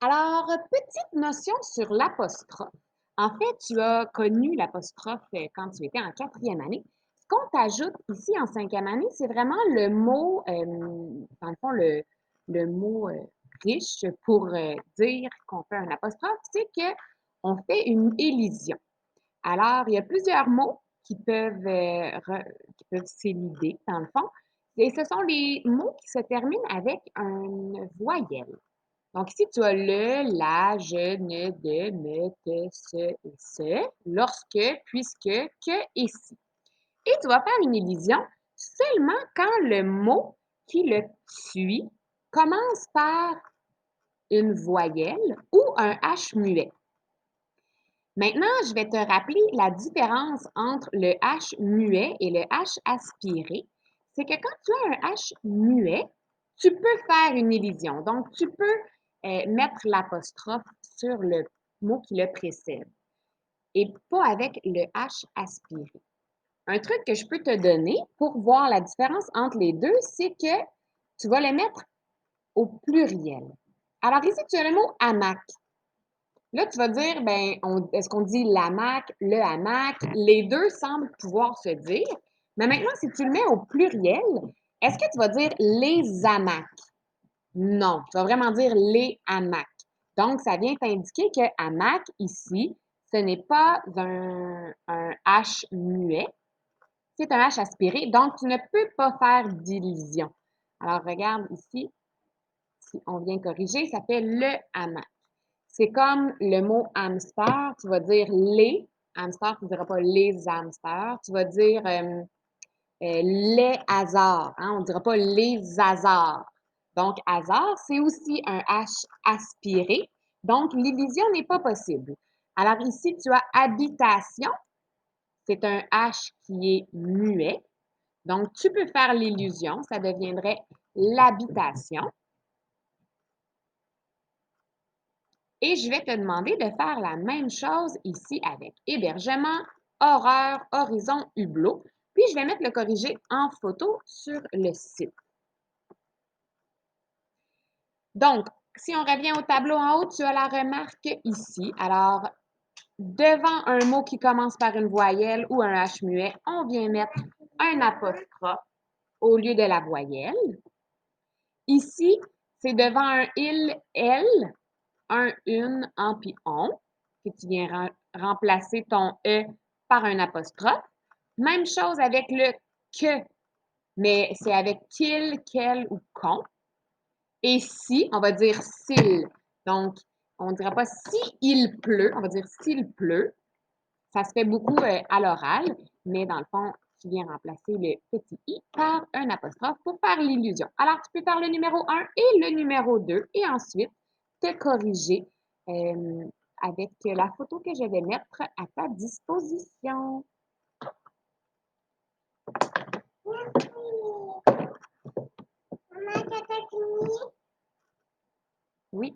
Alors, petite notion sur l'apostrophe. En fait, tu as connu l'apostrophe quand tu étais en quatrième année. Ce qu'on t'ajoute ici en cinquième année, c'est vraiment le mot, dans le fond, le mot riche pour dire qu'on fait un apostrophe, c'est qu'on fait une élision. Alors, il y a plusieurs mots qui peuvent s'élider, dans le fond, et ce sont les mots qui se terminent avec une voyelle. Donc, ici, tu as le, la, je, ne, de, me, te, ce et ce, lorsque, puisque, que et si. Et tu vas faire une élision seulement quand le mot qui le suit commence par une voyelle ou un H muet. Maintenant, je vais te rappeler la différence entre le H muet et le H aspiré. C'est que quand tu as un H muet, tu peux faire une élision. Donc, tu peux mettre l'apostrophe sur le mot qui le précède et pas avec le H aspiré. Un truc que je peux te donner pour voir la différence entre les deux, c'est que tu vas le mettre au pluriel. Alors ici, tu as le mot hamac. Là, tu vas dire, ben, est-ce qu'on dit l'hamac, le hamac? Les deux semblent pouvoir se dire. Mais maintenant, si tu le mets au pluriel, est-ce que tu vas dire les hamacs? Non, tu vas vraiment dire les hamacs. Donc, ça vient t'indiquer que hamac, ici, ce n'est pas un H muet, c'est un H aspiré. Donc, tu ne peux pas faire d'illusion. Alors, regarde ici, si on vient corriger, ça fait le hamac. C'est comme le mot hamster, tu vas dire les hamsters, tu ne diras pas les hamsters, tu vas dire les hasards, hein, on ne dira pas les hasards. Donc, hasard, c'est aussi un H aspiré, donc l'illusion n'est pas possible. Alors ici, tu as habitation, c'est un H qui est muet, donc tu peux faire l'illusion, ça deviendrait l'habitation. Et je vais te demander de faire la même chose ici avec hébergement, horaire, horizon, hublot. Puis, je vais mettre le corrigé en photo sur le site. Donc, si on revient au tableau en haut, tu as la remarque ici. Alors, devant un mot qui commence par une voyelle ou un H muet, on vient mettre un apostrophe au lieu de la voyelle. Ici, c'est devant un il, elle, un, une, en puis on, que tu viens remplacer ton E par un apostrophe. Même chose avec le que, mais c'est avec qu'il, quel ou qu'on. Et si, on va dire s'il. Donc, on ne dira pas si il pleut, on va dire s'il pleut. Ça se fait beaucoup à l'oral, mais dans le fond, tu viens remplacer le petit i par un apostrophe pour faire l'illusion. Alors, tu peux faire le numéro 1 et le numéro 2 et ensuite te corriger avec la photo que je vais mettre à ta disposition.